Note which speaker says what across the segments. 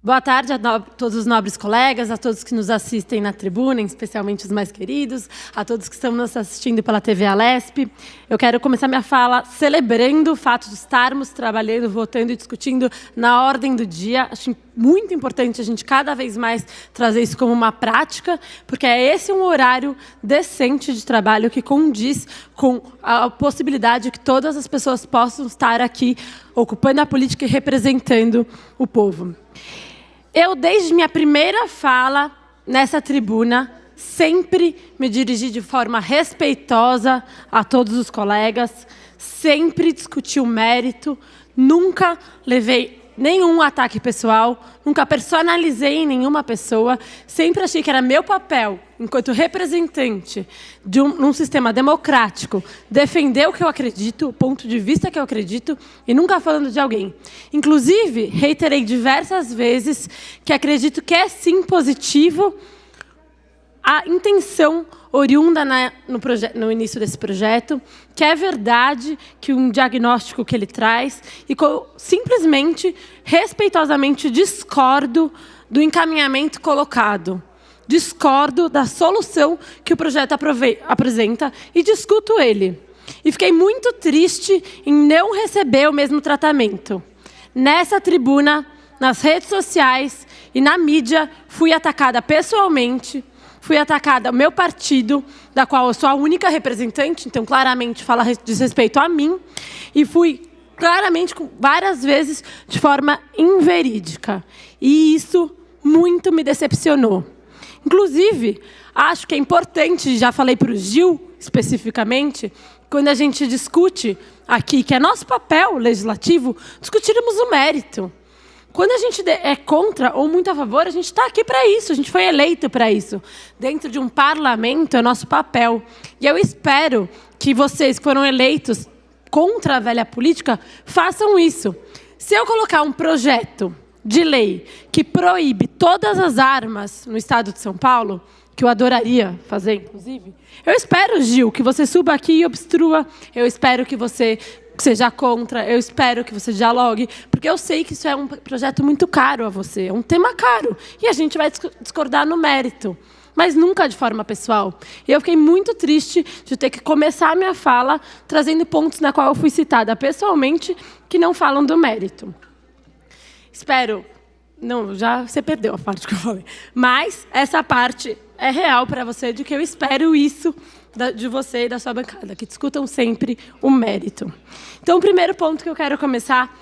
Speaker 1: Boa tarde a todos os nobres colegas, a todos que nos assistem na tribuna, especialmente os mais queridos, a todos que estão nos assistindo pela TV Alesp. Eu quero começar minha fala celebrando o fato de estarmos trabalhando, votando e discutindo na ordem do dia. Acho muito importante a gente cada vez mais trazer isso como uma prática, porque é esse um horário decente de trabalho que condiz com a possibilidade que todas as pessoas possam estar aqui ocupando a política e representando o povo. Eu, desde minha primeira fala nessa tribuna, sempre me dirigi de forma respeitosa a todos os colegas, sempre discuti o mérito, nunca levei nenhum ataque pessoal, nunca personalizei em nenhuma pessoa, sempre achei que era meu papel, enquanto representante de um sistema democrático, defender o que eu acredito, o ponto de vista que eu acredito, e nunca falando de alguém. Inclusive, reiterei diversas vezes que acredito que é sim positivo a intenção oriunda no início desse projeto, que é verdade que um diagnóstico que ele traz, e simplesmente, respeitosamente, discordo do encaminhamento colocado. Discordo da solução que o projeto apresenta e discuto ele. E fiquei muito triste em não receber o mesmo tratamento. Nessa tribuna, nas redes sociais e na mídia, fui atacada pessoalmente, fui atacada ao meu partido, da qual eu sou a única representante, então claramente diz respeito a mim, e fui claramente, várias vezes, de forma inverídica. E isso muito me decepcionou. Inclusive, acho que é importante, já falei para o Gil especificamente, quando a gente discute aqui, que é nosso papel legislativo, discutirmos o mérito. Quando a gente é contra ou muito a favor, a gente está aqui para isso, a gente foi eleito para isso. Dentro de um parlamento é nosso papel. E eu espero que vocês que foram eleitos contra a velha política façam isso. Se eu colocar um projeto de lei que proíbe todas as armas no estado de São Paulo, que eu adoraria fazer, inclusive, eu espero, Gil, que você suba aqui e obstrua, eu espero que você seja contra, eu espero que você dialogue, porque eu sei que isso é um projeto muito caro a você, é um tema caro, e a gente vai discordar no mérito, mas nunca de forma pessoal. E eu fiquei muito triste de ter que começar a minha fala trazendo pontos na qual eu fui citada pessoalmente que não falam do mérito. Espero... Não, já você perdeu a parte que eu falei. Mas essa parte é real para você, de que eu espero isso de você e da sua bancada, que discutam sempre o mérito. Então, o primeiro ponto que eu quero começar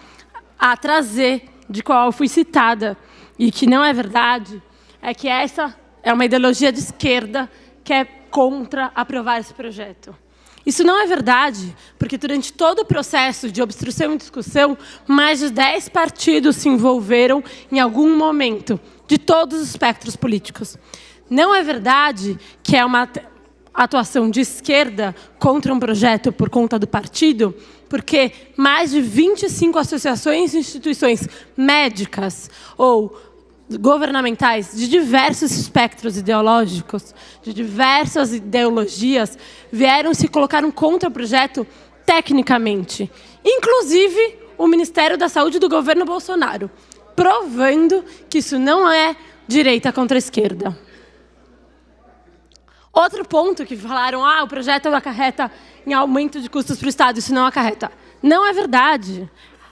Speaker 1: a trazer, de qual eu fui citada, e que não é verdade, é que essa é uma ideologia de esquerda que é contra aprovar esse projeto. Isso não é verdade, porque durante todo o processo de obstrução e discussão, mais de 10 partidos se envolveram em algum momento, de todos os espectros políticos. Não é verdade que é uma atuação de esquerda contra um projeto por conta do partido, porque mais de 25 associações e instituições médicas ou governamentais de diversos espectros ideológicos, de diversas ideologias, vieram se colocaram contra o projeto tecnicamente. Inclusive, o Ministério da Saúde do governo Bolsonaro, provando que isso não é direita contra a esquerda. Outro ponto que falaram, o projeto acarreta em aumento de custos para o Estado, isso não acarreta. Não é verdade.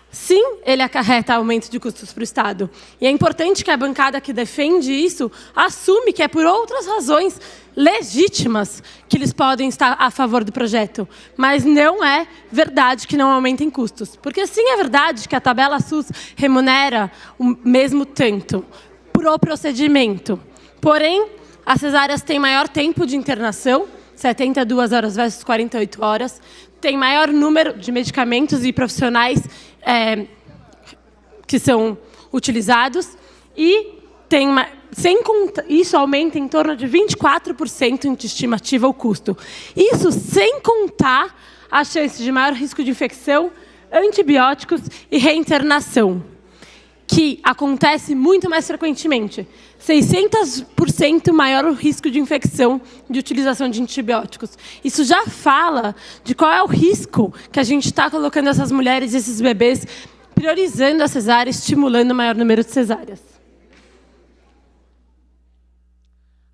Speaker 1: Sim, ele acarreta aumento de custos para o Estado. E é importante que a bancada que defende isso assume que é por outras razões legítimas que eles podem estar a favor do projeto. Mas não é verdade que não aumentem custos. Porque sim é verdade que a tabela SUS remunera o mesmo tanto pro procedimento. Porém, as cesáreas têm maior tempo de internação, 72 horas versus 48 horas, tem maior número de medicamentos e profissionais que são utilizados e tem isso aumenta em torno de 24% de estimativa o custo. Isso sem contar a chance de maior risco de infecção, antibióticos e reinternação, que acontece muito mais frequentemente. 600% maior o risco de infecção de utilização de antibióticos. Isso já fala de qual é o risco que a gente está colocando essas mulheres e esses bebês, priorizando a cesárea, estimulando o maior número de cesáreas.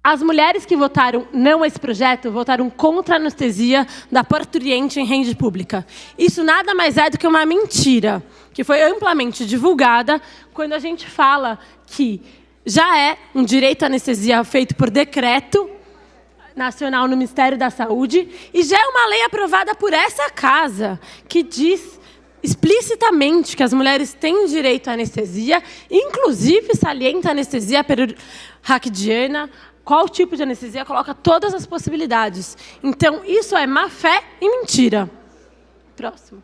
Speaker 1: As mulheres que votaram não a esse projeto votaram contra a anestesia da parturiente em rede pública. Isso nada mais é do que uma mentira, que foi amplamente divulgada quando a gente fala que já é um direito à anestesia feito por decreto nacional no Ministério da Saúde e já é uma lei aprovada por essa casa, que diz explicitamente que as mulheres têm direito à anestesia, inclusive salienta a anestesia raquidiana. Qual tipo de anestesia? Coloca todas as possibilidades. Então, isso é má-fé e mentira. Próximo.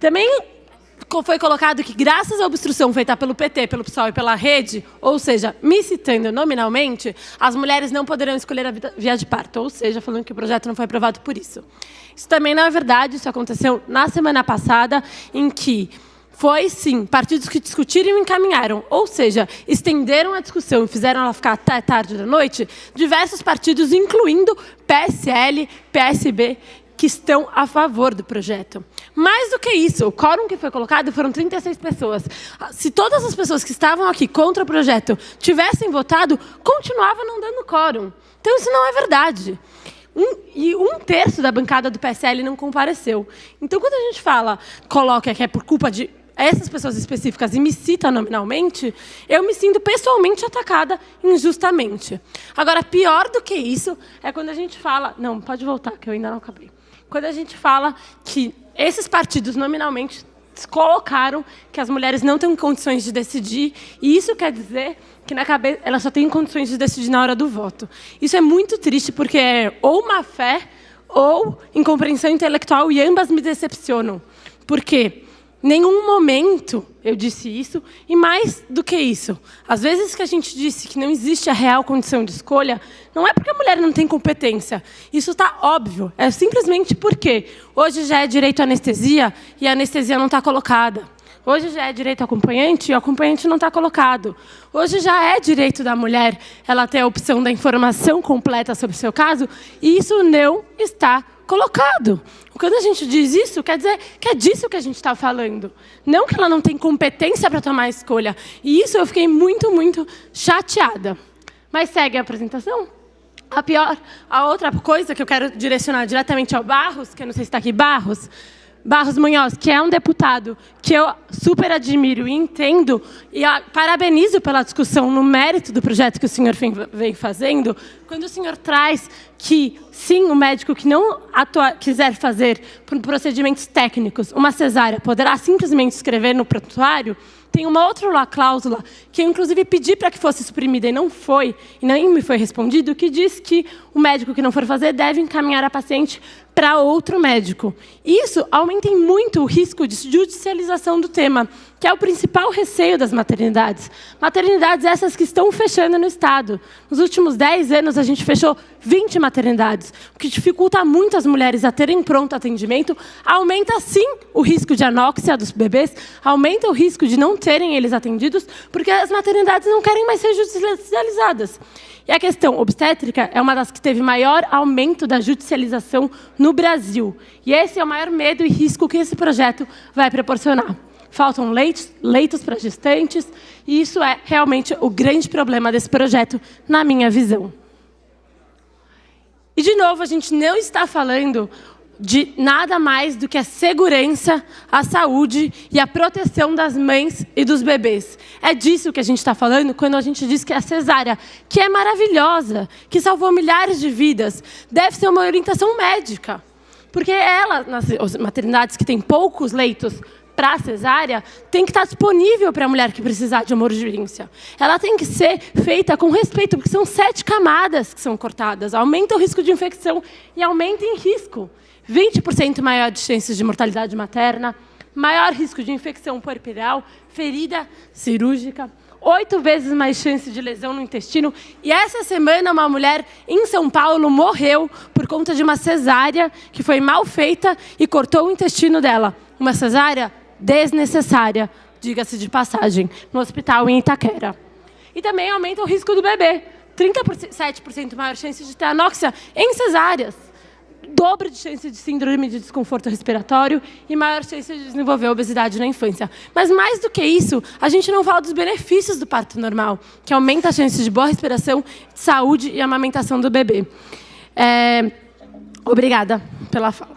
Speaker 1: Também foi colocado que, graças à obstrução feita pelo PT, pelo PSOL e pela rede, ou seja, me citando nominalmente, as mulheres não poderão escolher a via de parto, ou seja, falando que o projeto não foi aprovado por isso. Isso também não é verdade, isso aconteceu na semana passada, em que foi, sim, partidos que discutiram e encaminharam, ou seja, estenderam a discussão e fizeram ela ficar até tarde da noite, diversos partidos, incluindo PSL, PSB, que estão a favor do projeto. Mais do que isso, o quórum que foi colocado foram 36 pessoas. Se todas as pessoas que estavam aqui contra o projeto tivessem votado, continuava não dando quórum. Então, isso não é verdade. Um terço da bancada do PSL não compareceu. Então, quando a gente coloca que é por culpa de essas pessoas específicas e me cita nominalmente, eu me sinto pessoalmente atacada injustamente. Agora, pior do que isso é quando a gente fala... Não, pode voltar, que eu ainda não acabei. Quando a gente fala que esses partidos nominalmente colocaram que as mulheres não têm condições de decidir, e isso quer dizer que na cabeça elas só têm condições de decidir na hora do voto. Isso é muito triste, porque é ou má fé ou incompreensão intelectual, e ambas me decepcionam. Por quê? Nenhum momento eu disse isso, e mais do que isso, às vezes que a gente disse que não existe a real condição de escolha, não é porque a mulher não tem competência, isso está óbvio, é simplesmente porque hoje já é direito à anestesia e a anestesia não está colocada. Hoje já é direito ao acompanhante e o acompanhante não está colocado. Hoje já é direito da mulher ela ter a opção da informação completa sobre o seu caso, e isso não está colocado. Quando a gente diz isso, quer dizer que é disso que a gente está falando. Não que ela não tem competência para tomar a escolha. E isso eu fiquei muito, muito chateada. Mas segue a apresentação. A outra coisa que eu quero direcionar diretamente ao Barros, que eu não sei se está aqui, Barros Munhoz, que é um deputado que eu super admiro e entendo, e parabenizo pela discussão no mérito do projeto que o senhor vem fazendo, quando o senhor traz que, sim, o médico que não quiser fazer por procedimentos técnicos uma cesárea poderá simplesmente escrever no prontuário. Tem uma outra cláusula que eu, inclusive, pedi para que fosse suprimida e não foi, e nem me foi respondido, que diz que o médico que não for fazer deve encaminhar a paciente para outro médico. Isso aumenta muito o risco de judicialização do tema, que é o principal receio das maternidades. Maternidades essas que estão fechando no Estado. Nos últimos 10 anos, a gente fechou 20 maternidades, o que dificulta muito as mulheres a terem pronto atendimento, aumenta, sim, o risco de anóxia dos bebês, aumenta o risco de não terem eles atendidos, porque as maternidades não querem mais ser judicializadas. E a questão obstétrica é uma das que teve maior aumento da judicialização no Brasil. E esse é o maior medo e risco que esse projeto vai proporcionar. Faltam leitos para gestantes, e isso é realmente o grande problema desse projeto, na minha visão. E, de novo, a gente não está falando de nada mais do que a segurança, a saúde e a proteção das mães e dos bebês. É disso que a gente está falando quando a gente diz que a cesárea, que é maravilhosa, que salvou milhares de vidas, deve ser uma orientação médica. Porque ela, nas maternidades que têm poucos leitos para a cesárea, tem que estar disponível para a mulher que precisar de uma urgência. Ela tem que ser feita com respeito, porque são 7 camadas que são cortadas. Aumenta o risco de infecção e aumenta em risco. 20% maior de chances de mortalidade materna, maior risco de infecção puerperal, ferida cirúrgica, 8 vezes mais chance de lesão no intestino. E essa semana, uma mulher em São Paulo morreu por conta de uma cesárea que foi mal feita e cortou o intestino dela. Uma cesárea desnecessária, diga-se de passagem, no hospital em Itaquera. E também aumenta o risco do bebê. 37% maior chance de ter anóxia em cesáreas. dobro de chance de síndrome de desconforto respiratório e maior chance de desenvolver obesidade na infância. Mas mais do que isso, a gente não fala dos benefícios do parto normal, que aumenta a chance de boa respiração, de saúde e amamentação do bebê. Obrigada pela fala.